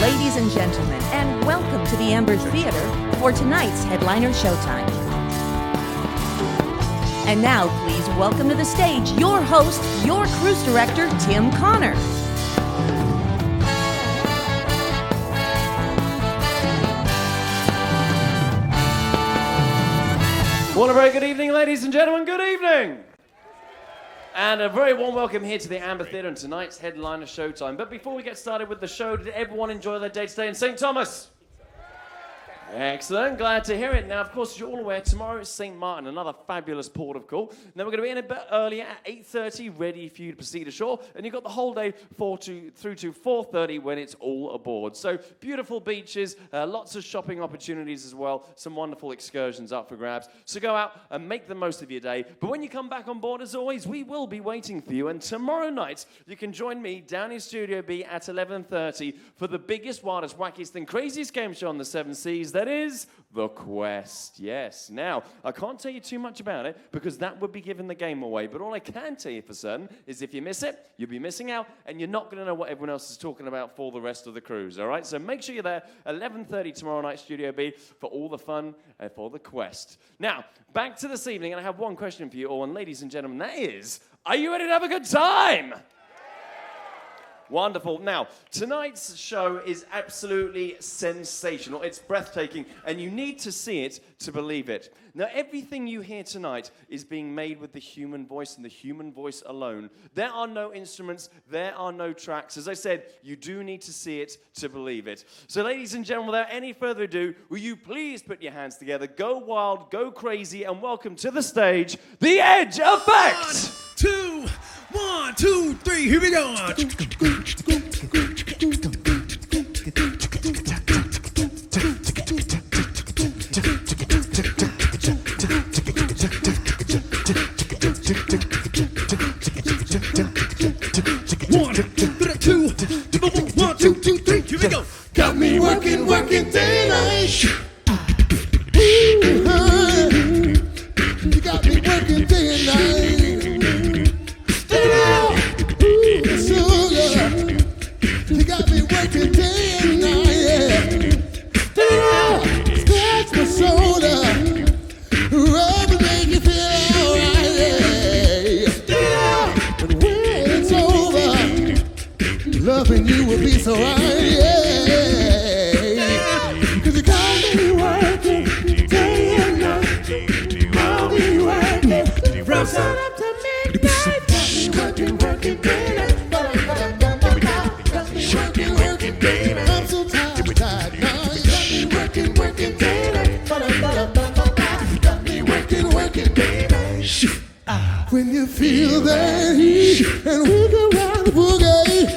ladies and gentlemen, and welcome to the Amber Theater for tonight's headliner showtime. And now, please welcome to the stage your host, your cruise director, Tim Connor. Well, a very good evening, ladies and gentlemen. Good evening. And a very warm welcome here to the Amber Theatre and tonight's headliner showtime. But before we get started with the show, did everyone enjoy their day today in St. Thomas? Excellent, glad to hear it. Now, of course, as you're all aware, tomorrow is St. Martin, another fabulous port of call. Then we're going to be in a bit earlier at 8:30, ready for you to proceed ashore. And you've got the whole day through to 4:30 when it's all aboard. So, beautiful beaches, lots of shopping opportunities as well, some wonderful excursions up for grabs. So go out and make the most of your day. But when you come back on board, as always, we will be waiting for you. And tomorrow night, you can join me down in Studio B at 11:30 for the biggest, wildest, wackiest and craziest game show on the Seven Seas. That is The Quest. Yes. Now, I can't tell you too much about it because that would be giving the game away. But all I can tell you for certain is if you miss it, you'll be missing out and you're not going to know what everyone else is talking about for the rest of the cruise. All right? So make sure you're there 11:30 tomorrow night, Studio B, for all the fun and for The Quest. Now, back to this evening, and I have one question for you all. And ladies and gentlemen, that is, are you ready to have a good time? Wonderful. Now, tonight's show is absolutely sensational. It's breathtaking, and you need to see it to believe it. Now, everything you hear tonight is being made with the human voice and the human voice alone. There are no instruments. There are no tracks. As I said, you do need to see it to believe it. So, ladies and gentlemen, without any further ado, will you please put your hands together, go wild, go crazy, and welcome to the stage, The Edge Effect! 1, 2, 3, here we go. One, two, three, here we go. Got me working day and night. You got me working day and night. You got me working day and night, yeah. Scratch my shoulder, rub and make you feel alright, yeah. But when it's over, loving you will be so right, yeah. Cause you got me working day and night. I'll be working from sun up to midnight. Got me working day and night. I'm so tired now. You got me working daily. Got me working daily. When you feel that heat and we go round the boogie,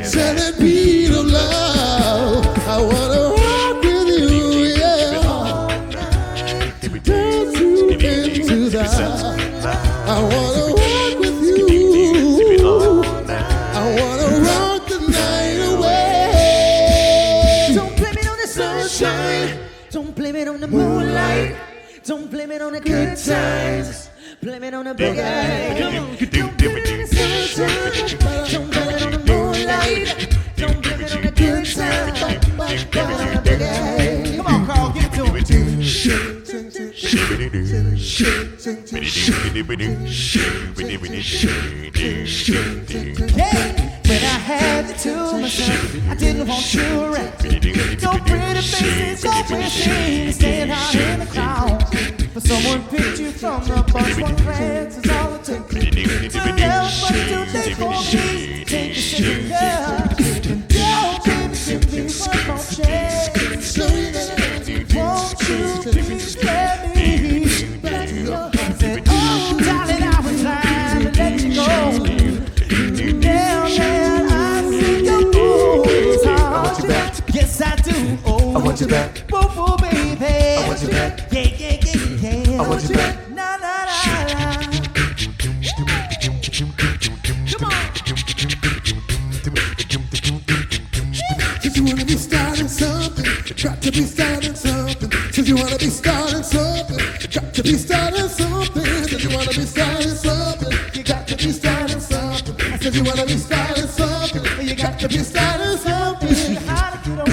set that beat of love. I wanna rock with you, yeah. Dance you into that. I wanna rock with you. I wanna rock the night away. Don't blame it on the sunshine. Don't blame it on the moonlight. Don't blame it on the good times. Blame it on the big eye. Don't blame it on the sunshine. Don't blame it on the moonlight. Don't blame it on the good times. Blame it on the big eye. Come on, Carl, get to it. Yeah. When I had you to myself, I didn't want you around. No pretty faces, no pretty things, staying out in the crowd. But someone picked you from the bunch, one glance is all it took. To never but today for me, take a second girl. And don't give me one more chance. So won't you please let me back to your hands? Said, oh, darling, I was trying to let you go. Yes, I do. Oh, I want you back. Whoa, whoa, baby. I want you back. Yeah, yeah, yeah, yeah. I want you back. Na, na, na, na. Come on. Since you wanna be starting something, got to be starting something. Since you wanna be starting something, got to be starting something. Since you wanna be starting something, you got to be starting something. I said you wanna be starting something, you got to be starting something. How to get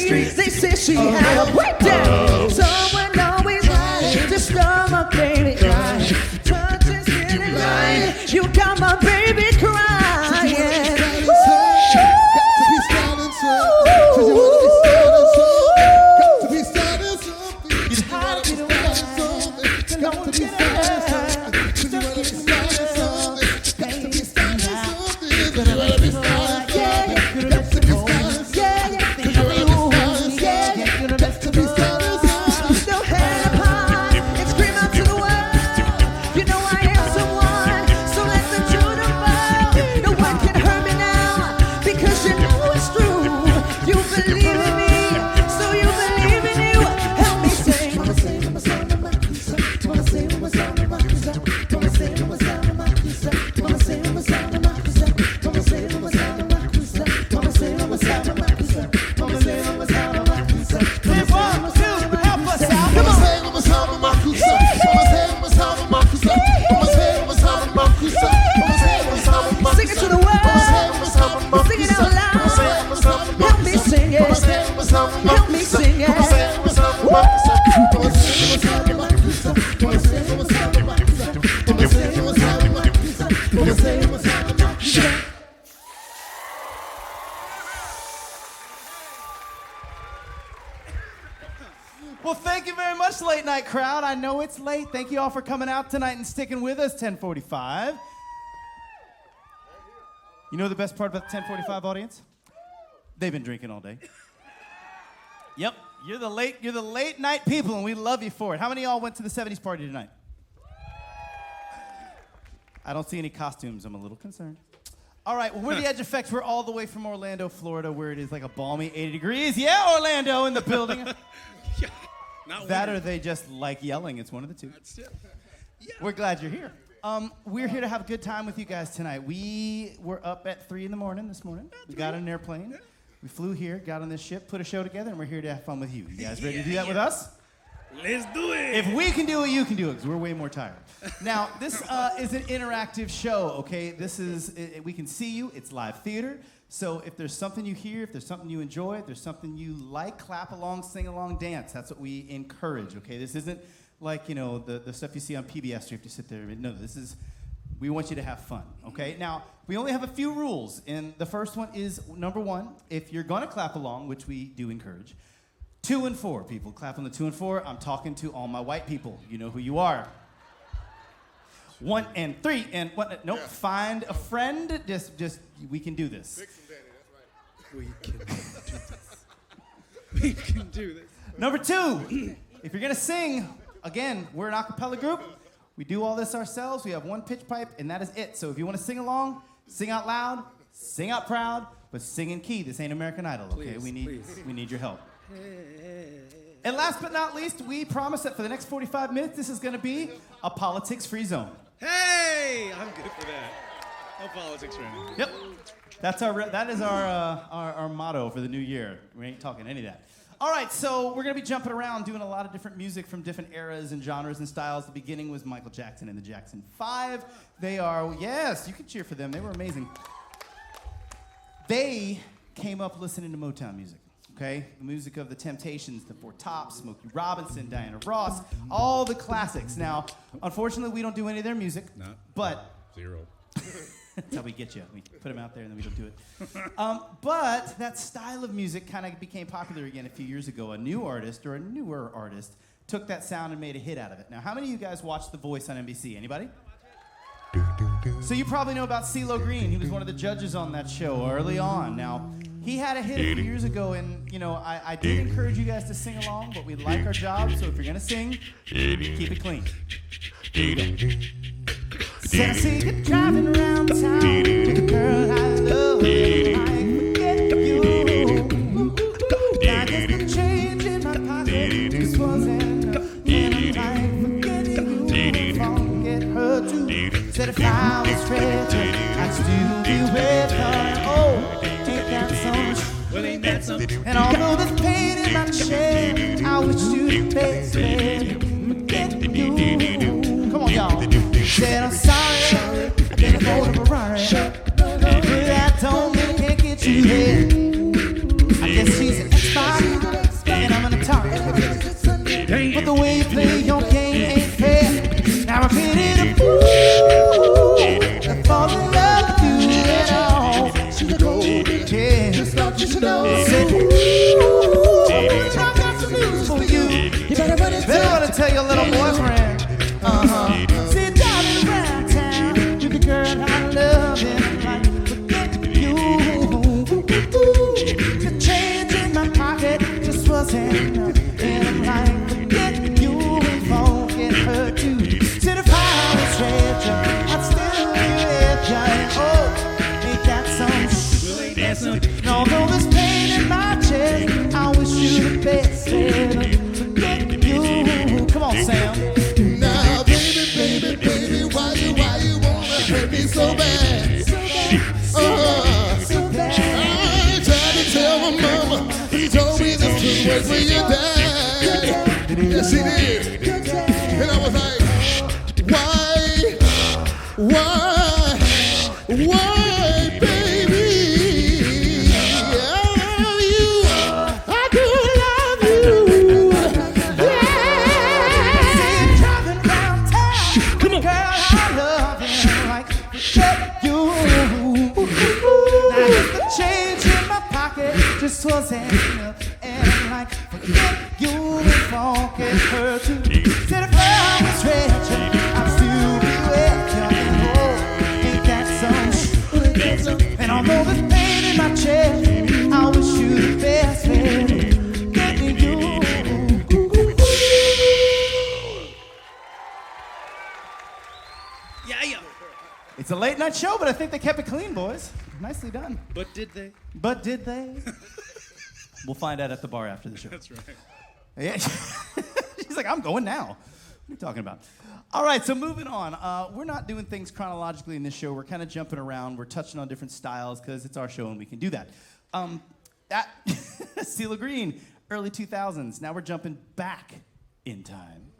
streets. They say she had a breakdown. Someone always lying to stop my baby crying. Touch is really lying. You got my baby crying. Well, thank you very much, late night crowd. I know it's late. Thank you all for coming out tonight and sticking with us, 1045. You know the best part about the 1045 audience? They've been drinking all day. Yep, you're the late night people, and we love you for it. How many of y'all went to the 70s party tonight? I don't see any costumes. I'm a little concerned. All right, well, we're the Edge Effects. We're all the way from Orlando, Florida, where it is like a balmy 80 degrees. Yeah, Orlando in the building. Yeah, not that or they just like yelling. It's one of the two. That's it. Yeah. We're glad you're here. We're here to have a good time with you guys tonight. We were up at 3 in the morning this morning. We got on an airplane. Yeah. We flew here, got on this ship, put a show together, and we're here to have fun with you. You guys ready to do that with us? Let's do it. If we can do it, you can do it, because we're way more tired. Now, this is an interactive show, okay? We can see you. It's live theater. So if there's something you hear, if there's something you enjoy, if there's something you like, clap along, sing along, dance. That's what we encourage, okay? This isn't like, the stuff you see on PBS, you have to sit there. No, we want you to have fun, okay? Now, we only have a few rules, and the first one is, number one, if you're gonna clap along, which we do encourage, 2 and 4, people. Clap on the 2 and 4. I'm talking to all my white people. You know who you are. 1 and 3 and 1. Nope. Yeah. Find a friend. Just. We can do this. Fix them, Danny. That's right. We can do this. Number 2. If you're gonna sing, again, we're an a cappella group. We do all this ourselves. We have one pitch pipe, and that is it. So if you want to sing along, sing out loud, sing out proud, but sing in key. This ain't American Idol, okay? Please, We need your help. And last but not least, we promise that for the next 45 minutes, this is going to be a politics-free zone. Hey, I'm good for that. No politics or anything. Yep. That is our motto for the new year. We ain't talking any of that. All right, so we're going to be jumping around, doing a lot of different music from different eras and genres and styles. The beginning was Michael Jackson and the Jackson 5. They are, yes, you can cheer for them. They were amazing. They came up listening to Motown music. Okay, the music of the Temptations, the Four Tops, Smokey Robinson, Diana Ross, all the classics. Now, unfortunately, we don't do any of their music, but zero. That's how we get you. We put them out there and then we don't do it. But that style of music kind of became popular again a few years ago. A new artist or a newer artist took that sound and made a hit out of it. Now, how many of you guys watched The Voice on NBC? Anybody? So you probably know about CeeLo Green. He was one of the judges on that show early on. Now, he had a hit a few years ago, and, I did encourage you guys to sing along, but we like our job, so if you're going to sing, keep it clean. Said I see you driving around town with a girl I love, I forget you. I guess the change in my pocket just wasn't enough, and I forget you, forget her too. Said if I was rich, I'd still be with her. Oh, ain't that some? Well, ain't that something? And although there's pain in my chest, I wish you'd best forget you. Come on, y'all. Said I'm sorry, I didn't go to Mariah, but that don't mean I can't get you there. I guess she's an ex-fighter. I love him like forget you. Now just the change in my pocket just wasn't enough, and I'm like forget you and forget her too. Said if I was richer, I'd still be with you. Ain't that some? And although the pain in my chest, I wish you the best, baby. Getting you. Yeah. It's a late night show, but I think they kept it clean, boys. Nicely done. But did they? But did they? We'll find out at the bar after the show. That's right. Yeah. She's like, I'm going now. What are you talking about? All right, so moving on. We're not doing things chronologically in this show. We're kind of jumping around. We're touching on different styles because it's our show and we can do that. Steel Green, early 2000s. Now we're jumping back in time,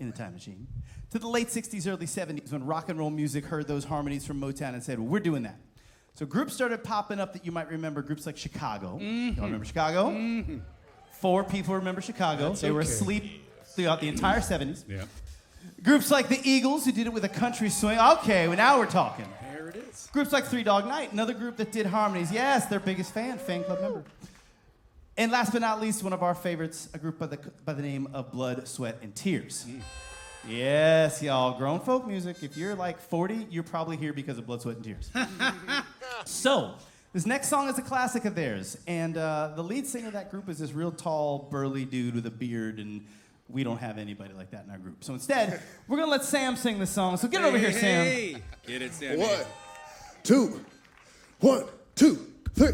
in the time machine, to the late 60s, early 70s when rock and roll music heard those harmonies from Motown and said, well, we're doing that. So groups started popping up that you might remember, groups like Chicago. Y'all remember Chicago? 4 people remember Chicago. That's they were okay. asleep throughout the entire 70s. Yeah. Groups like the Eagles, who did it with a country swing. Okay, well, now we're talking. There it is. Groups like Three Dog Night, another group that did harmonies. Yes, their biggest fan club member. And last but not least, one of our favorites, a group by the name of Blood, Sweat, and Tears. Yes, y'all, grown folk music. If you're like 40, you're probably here because of Blood, Sweat, and Tears. So, this next song is a classic of theirs. And the lead singer of that group is this real tall, burly dude with a beard, and we don't have anybody like that in our group. So instead, we're going to let Sam sing this song. So get it over here, Sam. Hey. Get it, Sam. 1, 2, 1, 2, 3.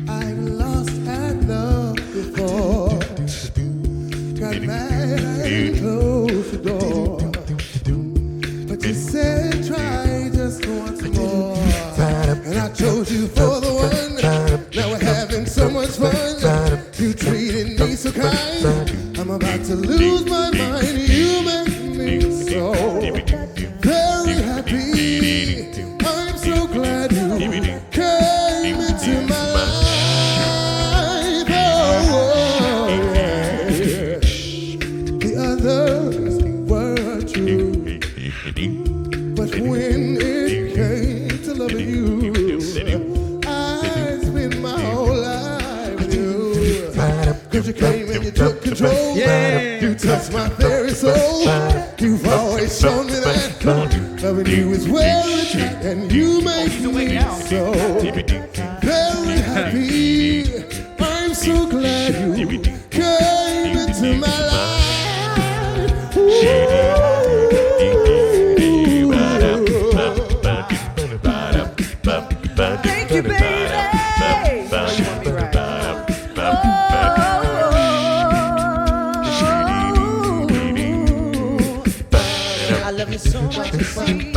I've lost at love before. Got mad and closed the door. But you said try just once more. And I chose you for the one. Now we're having so much fun. You treated me so kind. I'm about to lose my mind. You make me so very happy. I'm so glad you came into my life. Oh, yeah. The others were true, but when it came to loving you, I spent my whole life with you. 'Cause you came and you took control. Yeah. You touched my very soul. You've always shown me that loving you is where it's at, and you make me so very happy. I'm so glad you came into my life. Thank you, baby. I love you so much, you see.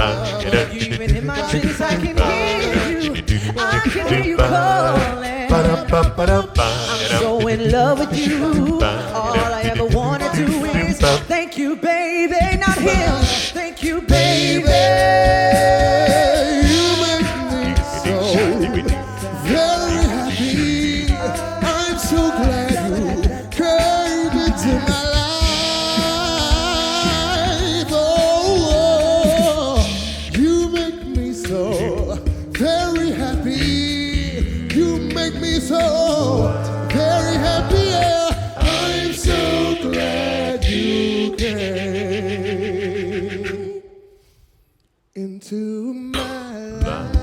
Even in my dreams, I can hear you. I can hear you calling. I'm so in love with you. All I ever want to do is thank you, baby, not him. Thank you, baby. You make me so very happy. I'm so glad you came into my life. Oh, you make me so very happy. You make me so very happy. Yeah. I'm so glad you came into my life.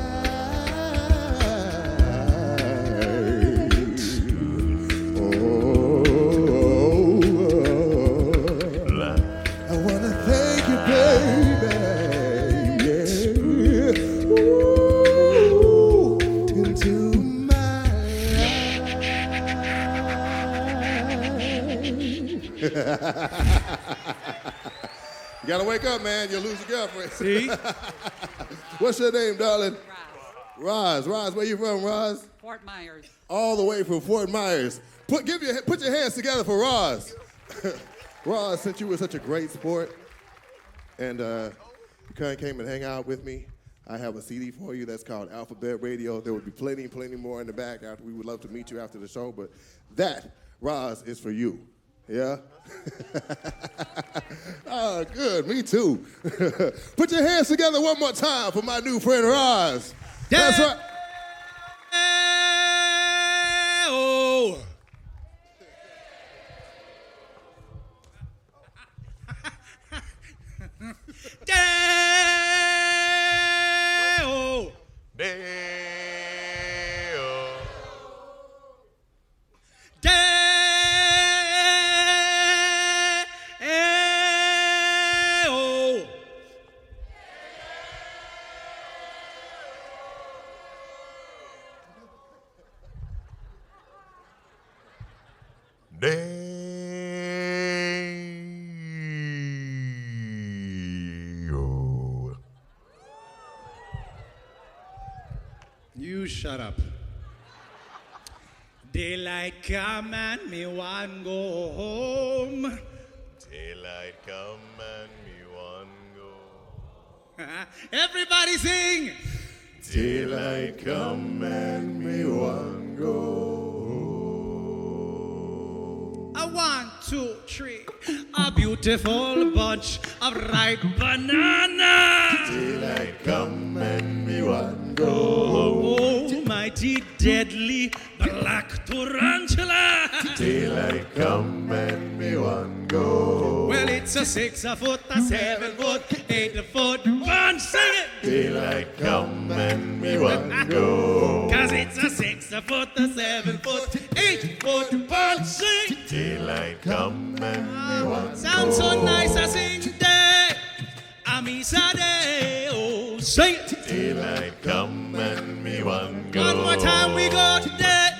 I wanna thank you, baby. Yeah. Ooh, into my You gotta wake up, man. You'll lose your girlfriend. See? What's your name, darling? Roz. Roz, where you from, Roz? Fort Myers. All the way from Fort Myers. Put your hands together for Roz. Roz, since you were such a great sport, and you kind of came and hang out with me, I have a CD for you that's called Alphabet Radio. There will be plenty more in the back. After we would love to meet you after the show, but that, Roz, is for you. Yeah? Oh, good. Me too. Put your hands together one more time for my new friend, Roz. That's right. Oh. Deo. You shut up. Daylight come and me want go home. Daylight come and me want go. Everybody sing. Daylight come and me want go. A 1, 2, 3. A beautiful bunch of ripe banana. Daylight come and me want go. Oh, mighty deadly black tarantula. Daylight come and me want go. Well, it's a 6 a foot, a 7 foot, 8 a foot bunch. Sing it. Daylight come and me want go. 'Cause it's a 6 a foot, a 7 foot, 8 foot bunch. Sing. Daylight come and me want Sounds so nice, I sing day. Amisa day, oh, sing it. Daylight come and me want go. One more time we go today.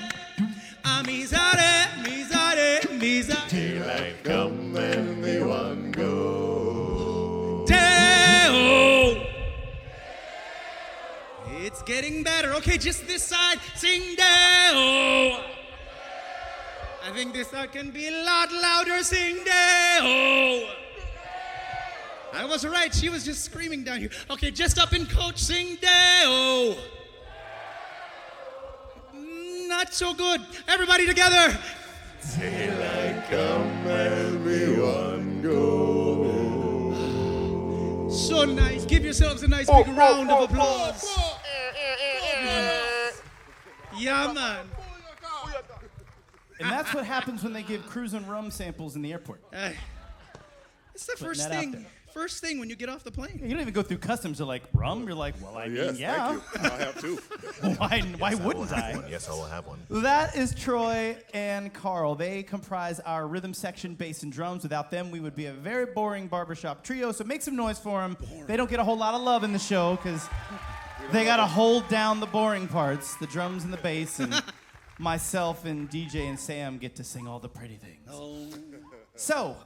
Amisa day, misa day, misa. Daylight come and me want go. Day, oh. It's getting better. Okay, just this side. Sing day, oh. I think this side can be a lot louder. Sing day, oh. I was right. She was just screaming down here. Okay, just up in coach. Sing day, oh. Not so good. Everybody together. Daylight come and me want go. So nice. Give yourselves a nice big round of applause. Yeah, man. And that's what happens when they give cruising rum samples in the airport. It's the Putting first that out thing. there. First thing when you get off the plane. You don't even go through customs. They're like, rum? You're like, well, I mean, Yes, yeah. thank you. I'll have two. Why wouldn't I? Yes, I will have one. That is Troy and Carl. They comprise our rhythm section, bass and drums. Without them, we would be a very boring barbershop trio. So make some noise for them. They don't get a whole lot of love in the show because they got to hold down the boring parts, the drums and the bass, and myself and DJ and Sam get to sing all the pretty things. So,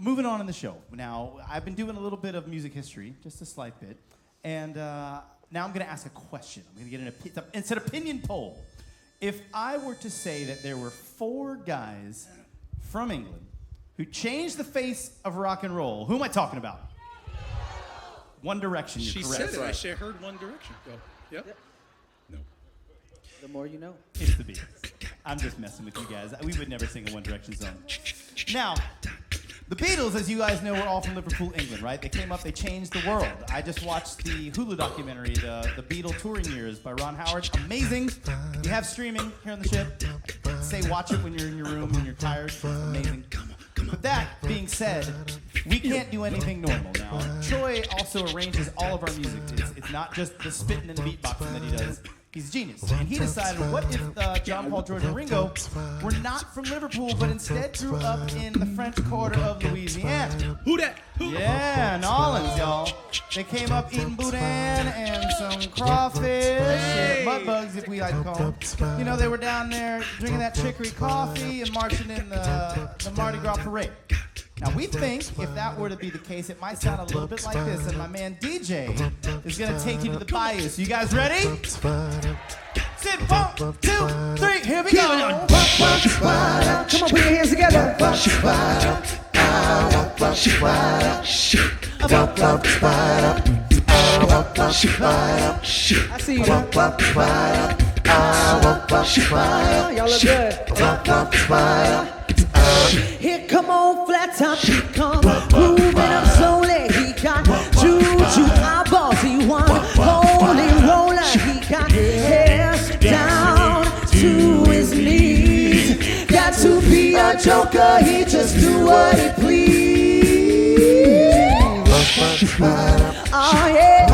moving on in the show. Now, I've been doing a little bit of music history, just a slight bit, and now I'm going to ask a question. I'm going to get it's an opinion poll. If I were to say that there were 4 guys from England who changed the face of rock and roll, who am I talking about? One Direction, you're She correct. said it. I should have heard One Direction. Go. Yep. No. The more you know. It's the Beatles. I'm just messing with you guys. We would never sing a One Direction song. Now, the Beatles, as you guys know, were all from Liverpool, England, right? They came up, they changed the world. I just watched the Hulu documentary, the Beatle touring years by Ron Howard. Amazing. You have streaming here on the ship. Say watch it when you're in your room and you're tired. It's amazing. But that being said, we can't do anything normal now. Troy also arranges all of our music. It's not just the spitting and the beatboxing that he does. He's a genius. And he decided, what if John, Paul, George, and Ringo were not from Liverpool, but instead grew up in the French Quarter of Louisiana? Who that? Who? Yeah, New Orleans, y'all. They came up eating boudin and some crawfish, mud bugs, if we like to call them. You know, they were down there drinking that chicory coffee and marching in the Mardi Gras parade. Now, we think if that were to be the case, it might sound a little bit like this, and my man DJ is going to take you to the bayou. So you guys ready? Sit, 1, 2, 3, here we go. Come on, put your hands together. I see you. Y'all look good. Here come on flat top, he come moving up slowly. He got juju eyeballs, he want holy roller. He got hair down to his knees. Got to be a joker, he just do what he please. Oh yeah.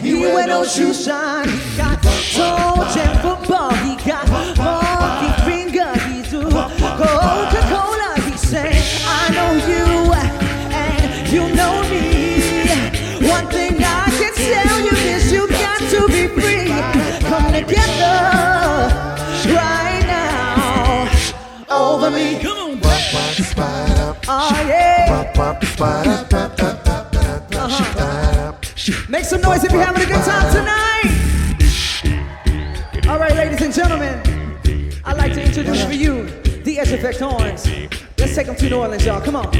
He went on shoe shine, he got toe jam football, he got monkey finger, he do Coca-Cola, he say, I know you and you know me. One thing I can tell you is you got to be free. Come together right now over me. Come on. Oh yeah. Make some noise if you're having a good time tonight. All right, ladies and gentlemen, I'd like to introduce for you the Edge Effect horns. Let's take them to New Orleans, y'all. Come on.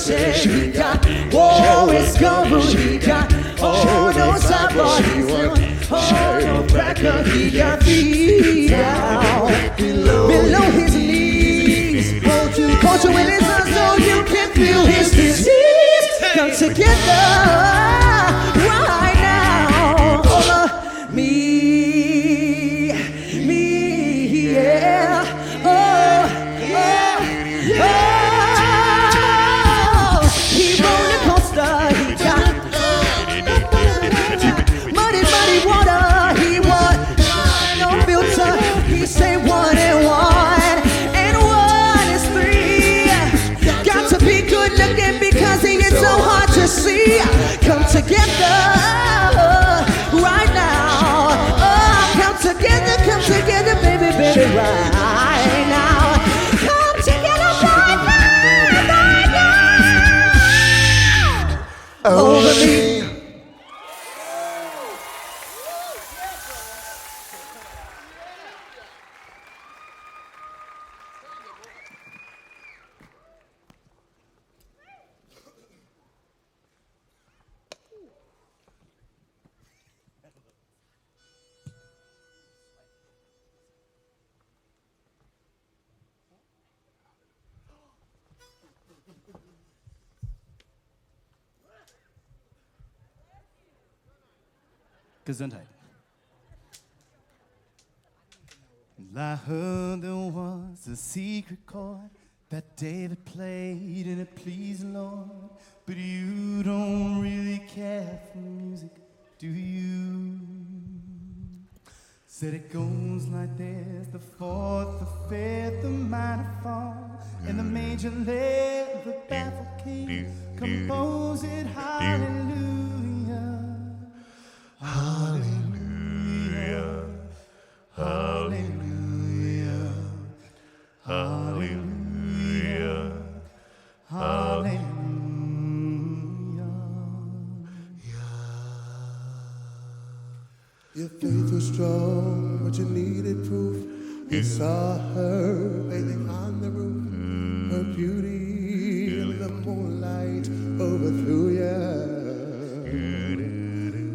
He got Warwick's gumbo, he got no sideboard, he's doing no cracker, he got feet down below his knees. Hold you in his arms so you can feel his disease. Come together right now over me, yeah. Say 1 and 1 and 1 is 3. Got to be good looking because he is so hard to see. Come together right now. Oh, come together, baby, baby, right now. Come together right now. Over me. Gesundheit. I heard there was a secret chord that David played and it pleased the Lord. But you don't really care for music, do you? Said it goes like this: the fourth, the fifth, the minor fall, and the major led the baffled king. Compose it, hallelujah. Hallelujah, hallelujah, hallelujah, hallelujah. Your faith was strong, but you needed proof. You saw her bathing on the roof. Her beauty in the moonlight overthrew you.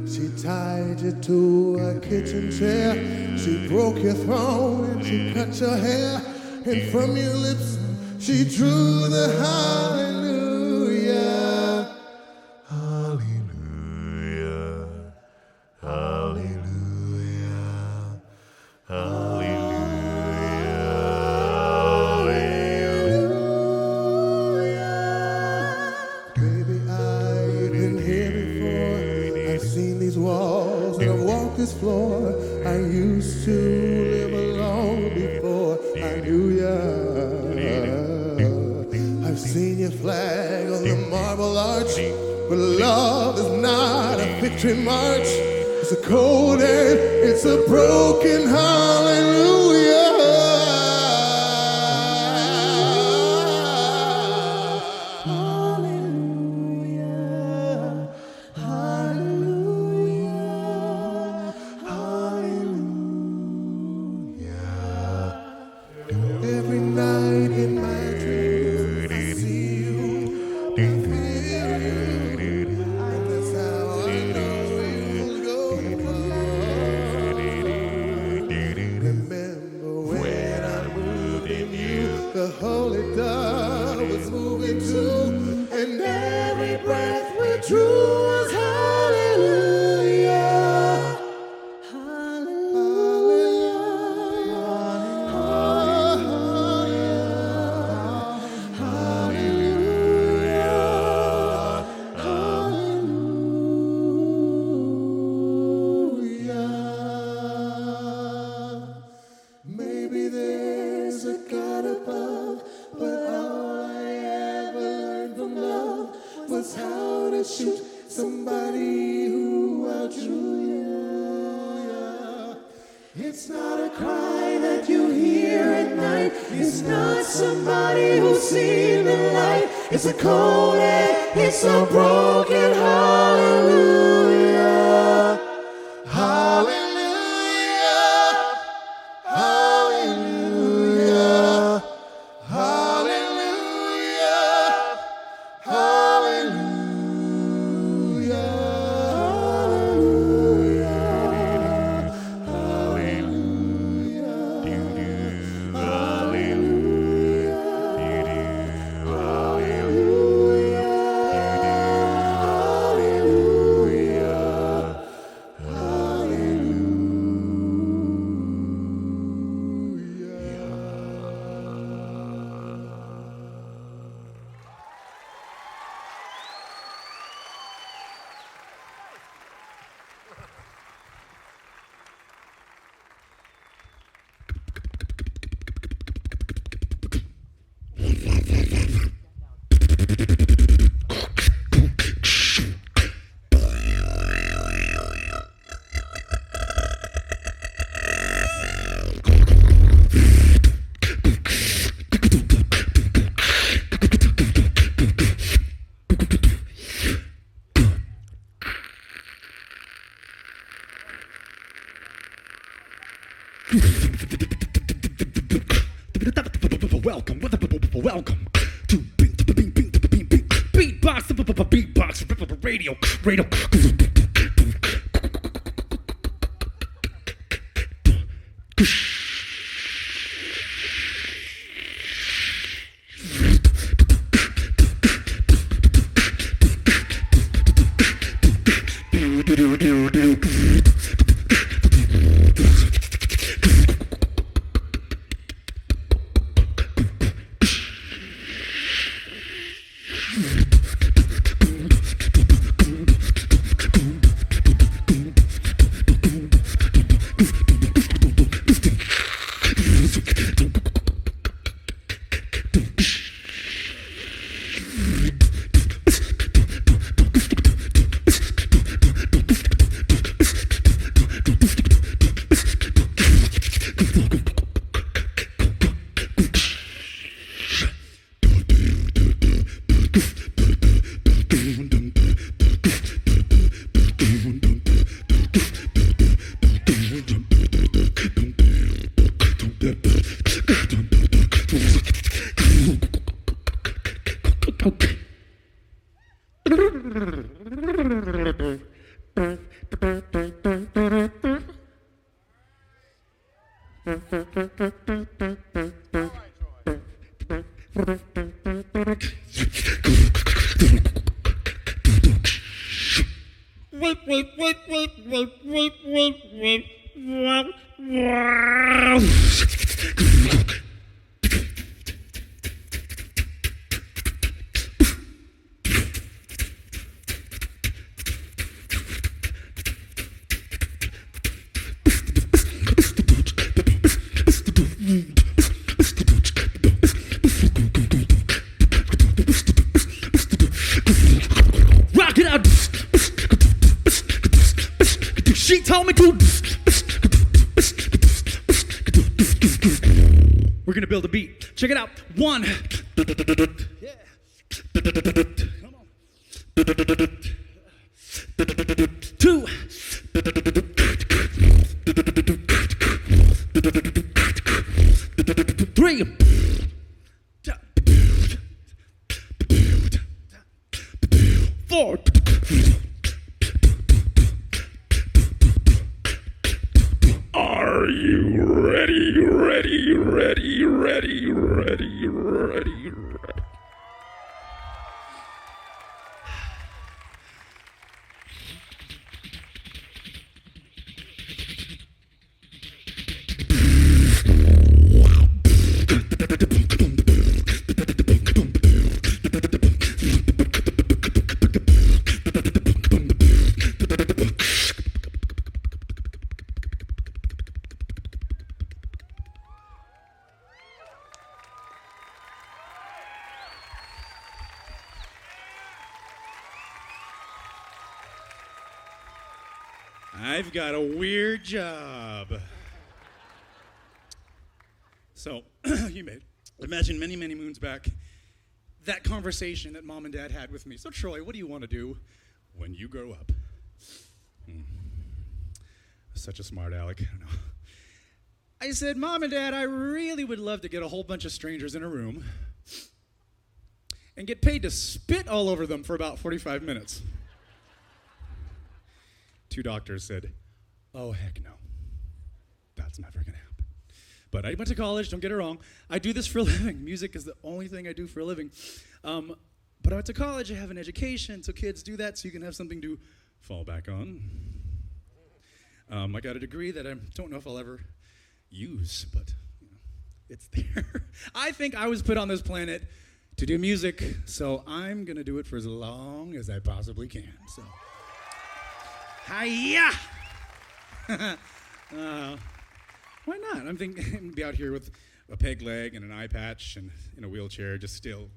She tied you to a kitchen chair. She broke your throne and she cut your hair. And from your lips she drew the hallelujah. Hallelujah. Hallelujah. Hallelujah. Baby, I've been here before. I've seen these walls and I've walked this floor. I used to live alone before I knew ya. I've seen your flag on the Marble Arch, but love is not a victory march. It's a cold and it's a broken hallelujah. Every night in my dreams I see you, I feel you, and that's how I know you'll go far. Remember when I moved in you, the holy dove was moving too, and every breath we drew was hallelujah. Maybe there's a God above, but all I ever learned from love was how to shoot somebody who outdrew you. It's not a cry that you hear at night. It's not somebody who's seen the light. It's a cold and it's a broken hallelujah. Hallelujah. Hallelujah. Hallelujah. Hallelujah. Welcome to Beatbox Radio. She told me to. We're gonna build a beat. Check it out. 1. Yeah. Come on. 2. 3. 4. Are you ready? I've got a weird job. So, you may imagine many, many moons back, that conversation that Mom and Dad had with me. So, Troy, what do you want to do when you grow up? Such a smart aleck. I don't know. I said, Mom and Dad, I really would love to get a whole bunch of strangers in a room and get paid to spit all over them for about 45 minutes. 2 doctors said, oh, heck no. That's never going to happen. But I went to college, don't get it wrong. I do this for a living. Music is the only thing I do for a living. But I went to college, I have an education, so kids do that so you can have something to fall back on. I got a degree that I don't know if I'll ever use, but you know, it's there. I think I was put on this planet to do music, so I'm going to do it for as long as I possibly can. So. Hiya! Why not? I'm thinking I'm gonna be out here with a peg leg and an eye patch and in a wheelchair, just still.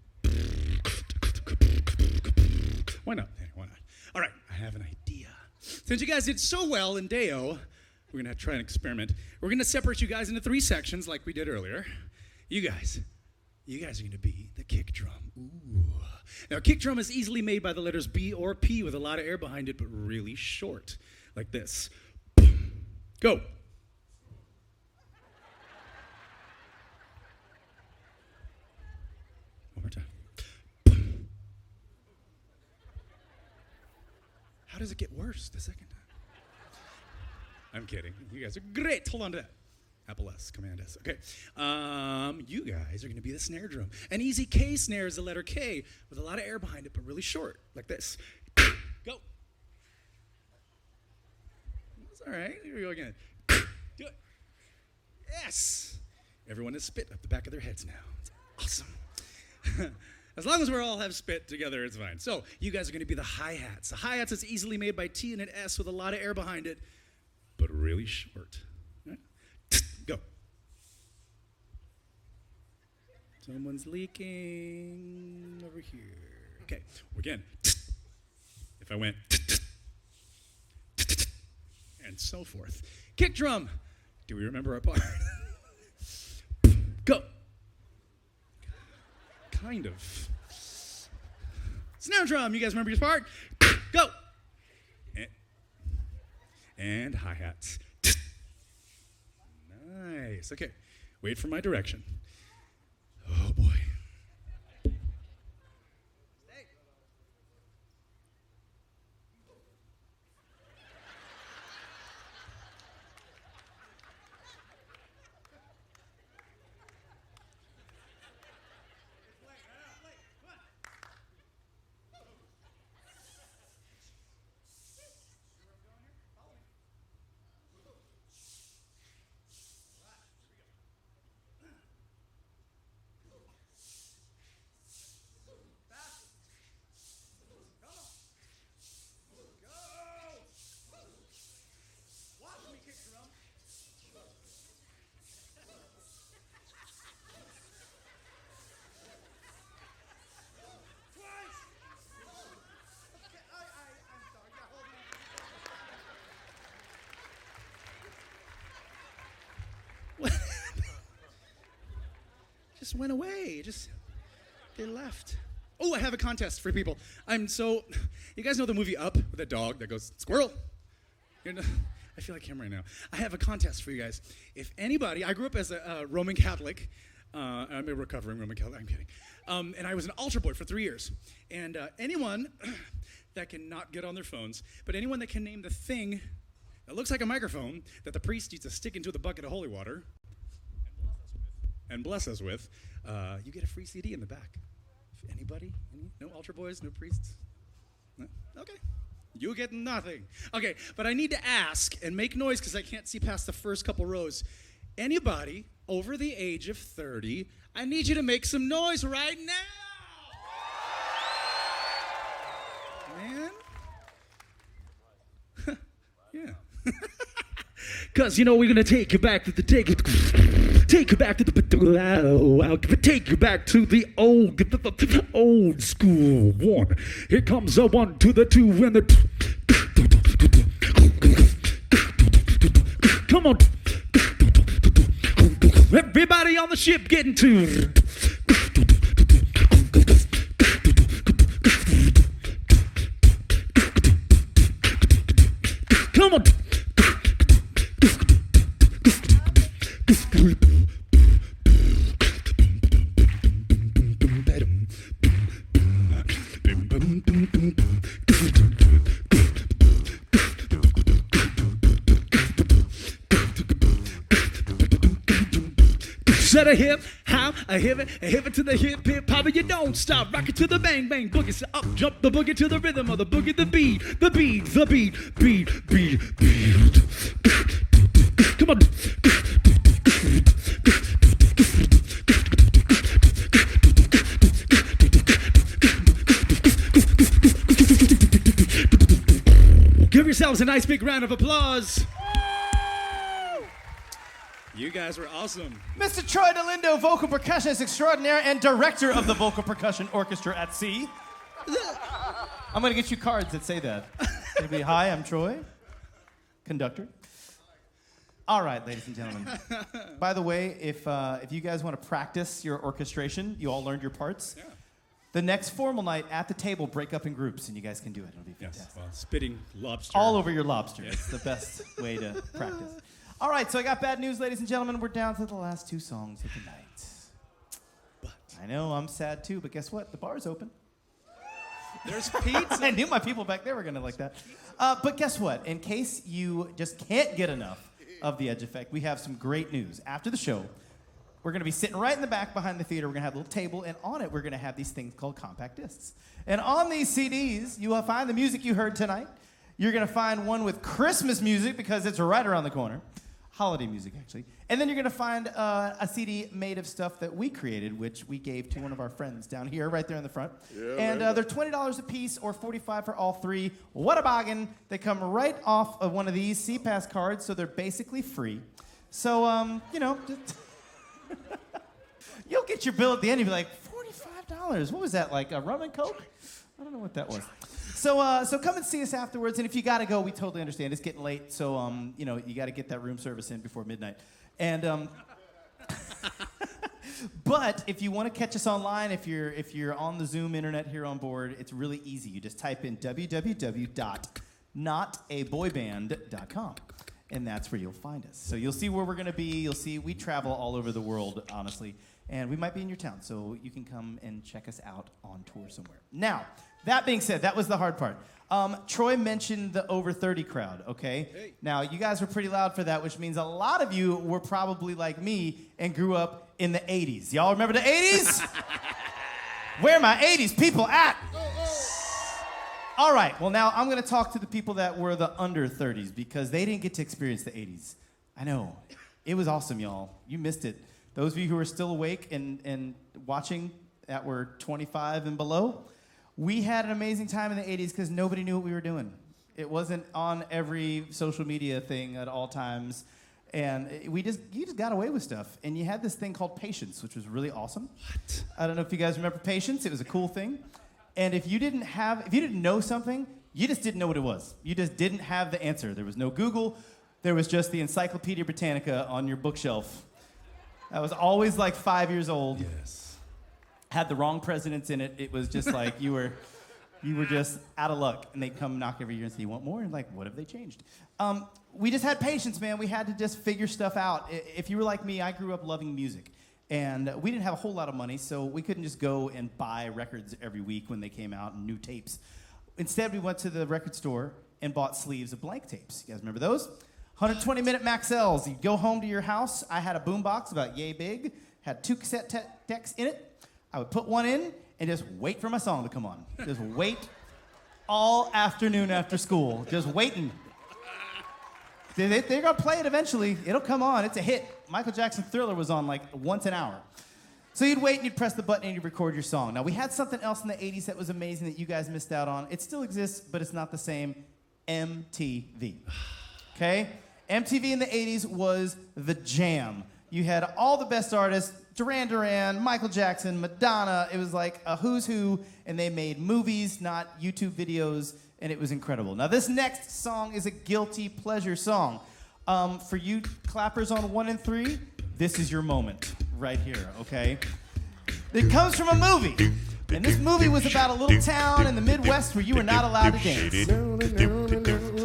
Why not? Hey, why not? All right, I have an idea. Since you guys did so well in Deo, we're gonna try an experiment. We're gonna separate you guys into 3 sections like we did earlier. You guys are gonna be the kick drum. Ooh. Now, a kick drum is easily made by the letters B or P with a lot of air behind it, but really short, like this. Go. One more time. How does it get worse the second time? I'm kidding. You guys are great. Hold on to that. Apple S, Command S. Okay. You guys are going to be the snare drum. An easy K snare is the letter K with a lot of air behind it, but really short, like this. Go. That's all right. Here we go again. Do it. Yes. Everyone has spit up the back of their heads now. It's awesome. As long as we all have spit together, it's fine. So you guys are going to be the hi-hats. The hi-hats is easily made by T and an S with a lot of air behind it, but really short. Go. Someone's leaking over here. Okay, again. If I went and so forth. Kick drum. Do we remember our part? Go. Kind of. Snare drum. You guys remember your part? Go. And hi-hats. Nice. Okay. Wait for my direction. Oh, boy. just went away. They left. Oh, I have a contest for people. You guys know the movie Up with a dog that goes, squirrel? I feel like him right now. I have a contest for you guys. If anybody, I grew up as a Roman Catholic. I'm a recovering Roman Catholic, I'm kidding. And I was an altar boy for 3 years. And anyone that can not get on their phones, but anyone that can name the thing that looks like a microphone that the priest needs to stick into the bucket of holy water and bless us with, you get a free CD in the back. Anybody? No altar boys? No priests? No? Okay. You get nothing. Okay, but I need to ask and make noise because I can't see past the first couple rows. Anybody over the age of 30, I need you to make some noise right now. Man. Yeah. Because, we're going to take you back to the take you back to the old school one. Here comes a 1 to the 2 and the come on. Everybody on the ship getting to come on. Set a hip, how a hip it to the hip, hop, you don't stop, rock it to the bang, bang, boogie, so up, jump the boogie to the rhythm of the boogie, the beat. Come on. Give yourselves a nice big round of applause. You guys were awesome. Mr. Troy Delindo, vocal percussionist extraordinaire and director of the Vocal Percussion Orchestra at Sea. I'm going to get you cards that say that. It'll be, hi, I'm Troy, conductor. All right, ladies and gentlemen. By the way, if you guys want to practice your orchestration, you all learned your parts. Yeah. The next formal night at the table, break up in groups, and you guys can do it. It'll be fantastic. Yes, well, spitting lobster. All over your lobster. Yeah. It's the best way to practice. All right, so I got bad news, ladies and gentlemen. We're down to the last 2 songs of the night. But I know, I'm sad too, but guess what? The bar's open. There's pizza. I knew my people back there were going to like that. But guess what? In case you just can't get enough of the Edge Effect, we have some great news. After the show, we're going to be sitting right in the back behind the theater. We're going to have a little table, and on it, we're going to have these things called compact discs. And on these CDs, you will find the music you heard tonight. You're going to find one with Christmas music because it's right around the corner. Holiday music, actually. And then you're going to find a CD made of stuff that we created, which we gave to one of our friends down here, right there in the front. Yeah, and they're $20 a piece or $45 for all 3. What a bargain. They come right off of one of these CPass cards, so they're basically free. So, just you'll get your bill at the end and be like, $45? What was that, like a rum and Coke? I don't know what that was. So come and see us afterwards, and if you gotta go, we totally understand. It's getting late, so you gotta get that room service in before midnight. And but if you want to catch us online, if you're on the Zoom internet here on board, it's really easy. You just type in www.notaboyband.com, and that's where you'll find us. So you'll see where we're gonna be. You'll see we travel all over the world, honestly, and we might be in your town, so you can come and check us out on tour somewhere. Now. That being said, that was the hard part. Troy mentioned the over 30 crowd, okay? Hey. Now, you guys were pretty loud for that, which means a lot of you were probably like me and grew up in the 80s. Y'all remember the 80s? Where are my 80s people at? All right, well, now I'm going to talk to the people that were the under 30s because they didn't get to experience the 80s. I know. It was awesome, y'all. You missed it. Those of you who are still awake and watching that were 25 and below, we had an amazing time in the 80s because nobody knew what we were doing. It wasn't on every social media thing at all times. And you just got away with stuff. And you had this thing called Patience, which was really awesome. What? I don't know if you guys remember Patience. It was a cool thing. And if you didn't know something, you just didn't know what it was. You just didn't have the answer. There was no Google. There was just the Encyclopedia Britannica on your bookshelf. I was always like 5 years old. Yes. Had the wrong presidents in it. It was just like you were just out of luck. And they'd come knock every year and say, you want more? And like, what have they changed? We just had patience, man. We had to just figure stuff out. If you were like me, I grew up loving music. And we didn't have a whole lot of money, so we couldn't just go and buy records every week when they came out and new tapes. Instead, we went to the record store and bought sleeves of blank tapes. You guys remember those? 120-minute Maxells. You'd go home to your house. I had a boombox about yay big, had 2 cassette decks in it. I would put one in and just wait for my song to come on. Just wait all afternoon after school, just waiting. They're going to play it eventually. It'll come on. It's a hit. Michael Jackson Thriller was on like once an hour. So you'd wait and you'd press the button and you'd record your song. Now, we had something else in the 80s that was amazing that you guys missed out on. It still exists, but it's not the same. MTV. Okay? MTV in the 80s was the jam. You had all the best artists, Duran Duran, Michael Jackson, Madonna. It was like a who's who, and they made movies, not YouTube videos, and it was incredible. Now, this next song is a guilty pleasure song. For you clappers on 1 and 3, this is your moment right here, okay? It comes from a movie. And this movie was about a little town in the Midwest where you were not allowed to dance.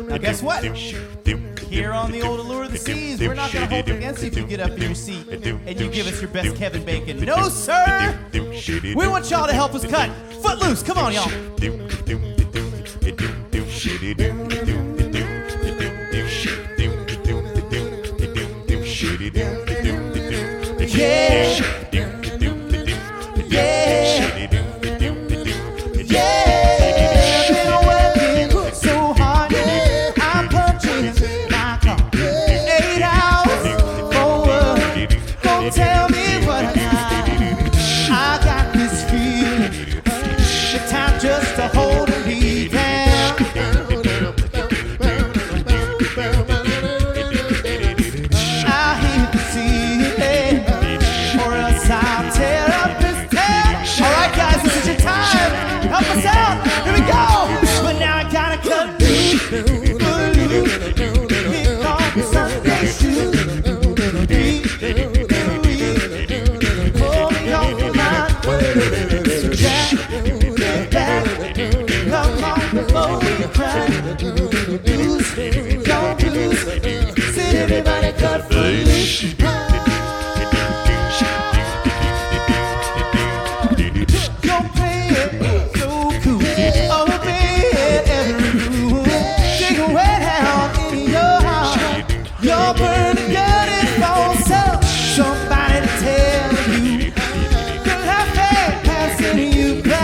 Now, guess what? Here on the old Allure of the Seas, we're not going to hold it against you if you get up in your seat and you give us your best Kevin Bacon. No, sir! We want y'all to help us cut. Footloose, come on, y'all. Yeah. Tell me what I got this feeling, the time just to hold and be down. I hate to see it, or else I'll tear up this town. All right, guys, this is your time. Help us out. Here we go. But now I gotta cut loose, kick off the Sunday shoes. Come on before we cry. Lose, don't lose. Sit everybody cut loose. Don't play it so cool. Obey it every rule. Dig a way down in your heart. You're burning dirty for self. Somebody to tell you. Good life ain't passing you by.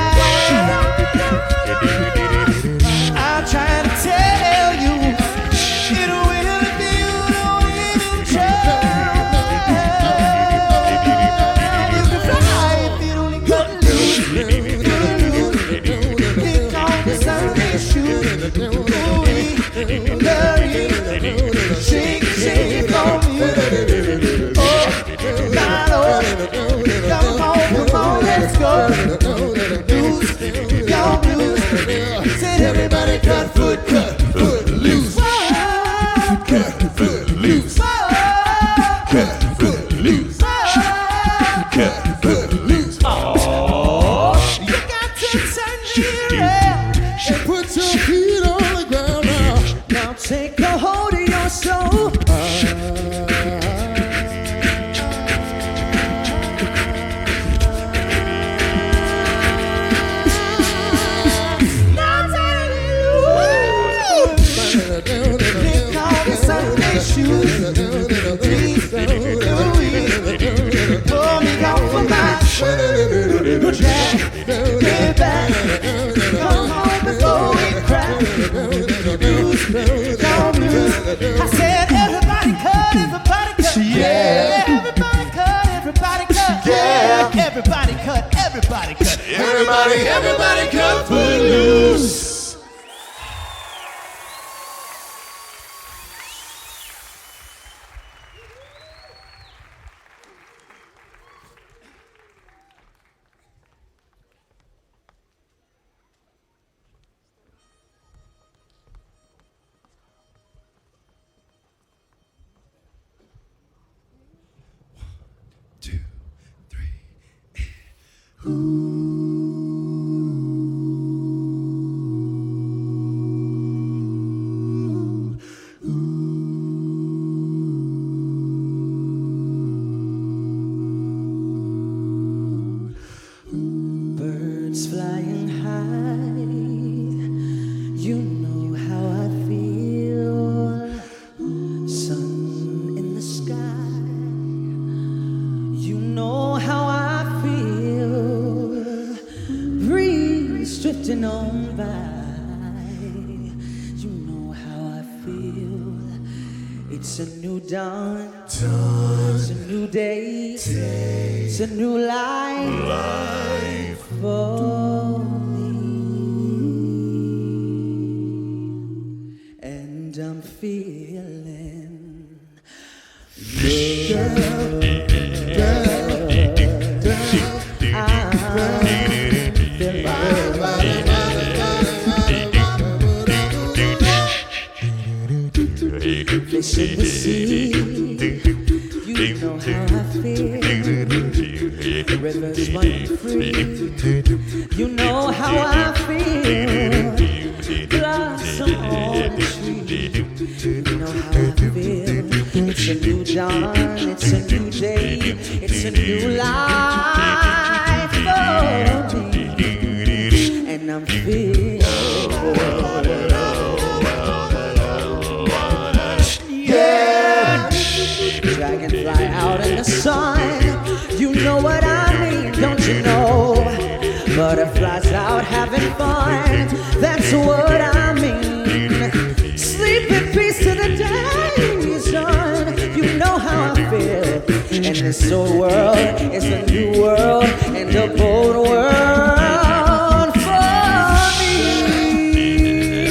I'm trying to tell you, it will be you don't even try. You can fly if you only cut loose. Pick on the Sunday shoes. Shake, shake on me. Oh, my Lord. Come on, let's go. Loose, y'all blues. Said everybody cut foot loose. Cut foot loose. Cut foot loose. Cut foot loose. Oh, you got to turn me around and put your feet on the ground now. Now take a hold of your soul. Shoes, please, pull me off of my jack, get back, come home before we cry. Blues, don't blues. I said everybody cut, yeah. Everybody cut, yeah. Everybody cut. Everybody cut, foot loose. Birds flying high, you know how I feel. Sun in the sky, you know how I feel. Breeze drifting on by, you know how I feel. It's a new dawn, it's a new day, it's a new life for me, and I'm feeling fish in the sea, you know how I feel. Rivers running free, you know how I feel. Blossom on the tree, you know how I feel. It's a new dawn, it's a new day, it's a new life for me, and I'm feeling. Dragonfly out in the sun, you know what I mean, don't you know? Butterflies out having fun, that's what I mean. Sleep in peace to the day, son, you know how I feel. And this old world is a new world, and a bold world for me.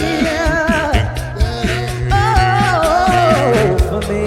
Oh, for me.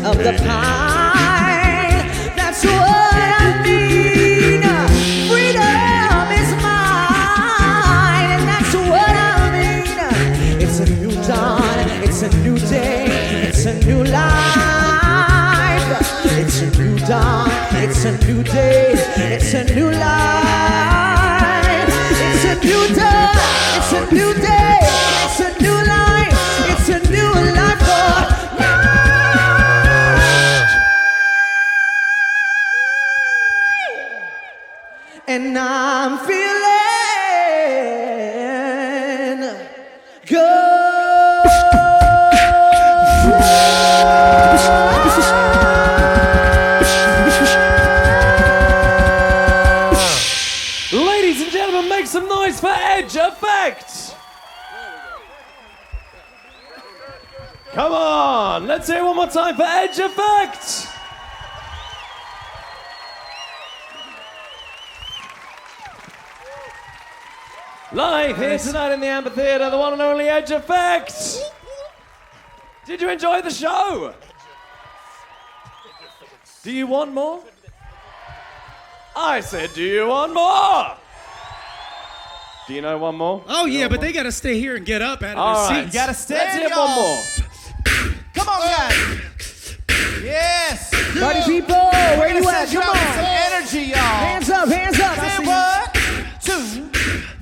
Of the pine, that's what I mean. Freedom is mine, and that's what I mean. It's a new dawn, it's a new day, it's a new life. It's a new dawn, it's a new day, it's a new life. It's a new dawn, it's a new day, it's a new life. It's a new life for and I'm feeling good. Ladies and gentlemen, make some noise for Edge Effect. Come on, let's hear it one more time for Edge Effect. Live here tonight in the amphitheater, the one and only Edge Effect. Did you enjoy the show? Do you want more? I said, do you want more? Do you know one more? Oh, yeah, but they got to stay here and get up out of All their right. seats. You gotta stay. Let's hear one more. Come on, guys. Yes. Party people, where you at? Come Some on. energy, y'all. Hands up, hands up. Say 1, 2,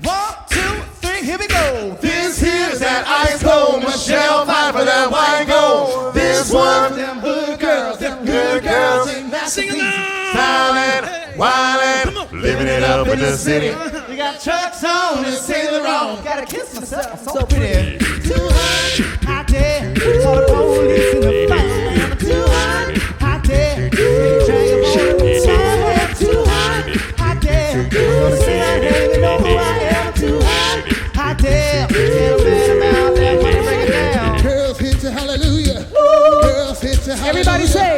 1, 2, 3. Here we go. This here's that ice cold Michelle fight for that white gold. This one, Them hood girls, them good girls, Sing along. styling, wildin', living it up in the city. You got Chuck's on and Sailor on. Gotta kiss myself, so pretty. Too hot, hot there. Call the police in the fight. Too hot, hot there. Drag him on the side. Too hot there. Gonna say I don't even know who I am. Too hot there. Tell them out there when you break it down. Girls hit you, hallelujah. Girls hit you, hallelujah. Everybody say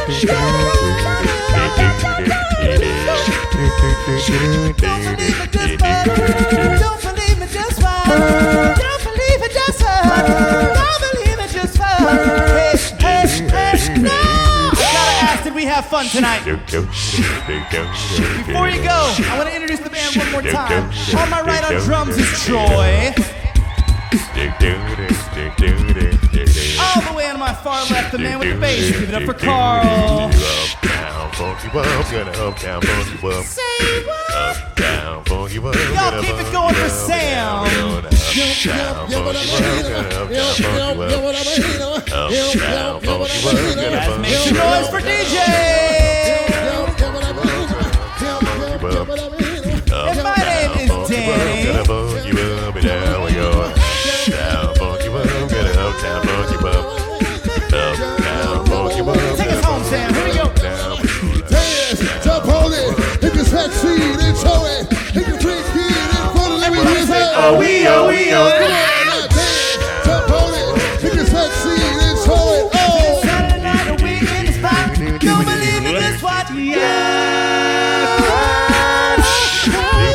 Don't believe me, just watch. Don't believe it, just watch. Don't believe it, just watch. Hey, no! I gotta ask, did we have fun tonight? Before you go, I want to introduce the band one more time. On my right on drums is Troy. All the way on my far left, the man with the bass. Give it up for Carl. Say what? Y'all keep it going for Sam. Guys, make some noise for DJ. And my name is Danny. Take us home, Sam. Here we go. Dance, jump on it, if you succeed, enjoy it, if you drink it, and put it in your hands. Oh, we, oh, we, oh. Come on, dance, jump on it, if you succeed, enjoy it. Oh, Saturday night, a week in the spot. Don't believe me, just watch.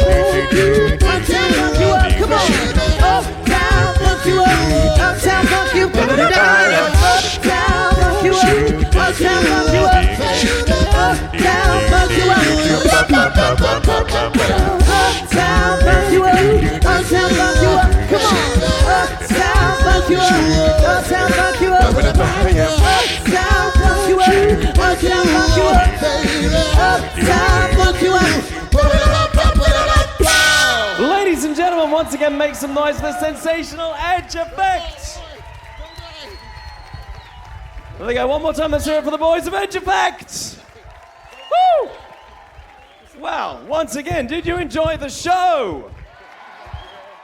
Uptown, funk you up. Come on. Uptown, funk you up. Uptown, funk you up. Uptown, funk you up. Uptown, funk you up. Uptown, funk you up. Uptown, funk you up. Uptown, funk you up. Come on. Uptown, funk you up. Uptown, funk you up. Uptown, funk you up. Uptown, funk you up. Uptown, funk you up. Ladies and gentlemen, once again, make some noise for the sensational Edge Effect. There we go, one more time, let's hear it for the boys of Edge Effect. Woo! Wow, once again, did you enjoy the show?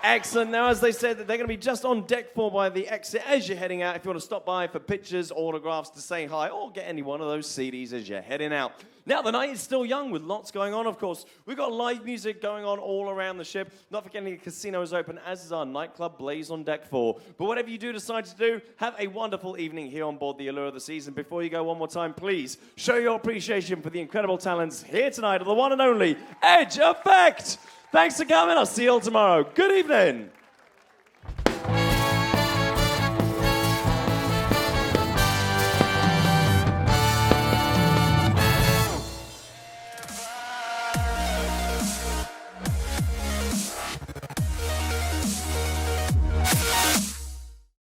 Excellent. Now, as they said, that they're going to be just on deck 4 by the exit as you're heading out. If you want to stop by for pictures, autographs, to say hi, or get any one of those CDs as you're heading out. Now, the night is still young with lots going on, of course. We've got live music going on all around the ship. Not forgetting the casino is open, as is our nightclub, Blaze on Deck 4. But whatever you do decide to do, have a wonderful evening here on board the Allure of the Seas. And before you go one more time, please show your appreciation for the incredible talents here tonight of the one and only Edge Effect. Thanks for coming. I'll see you all tomorrow. Good evening.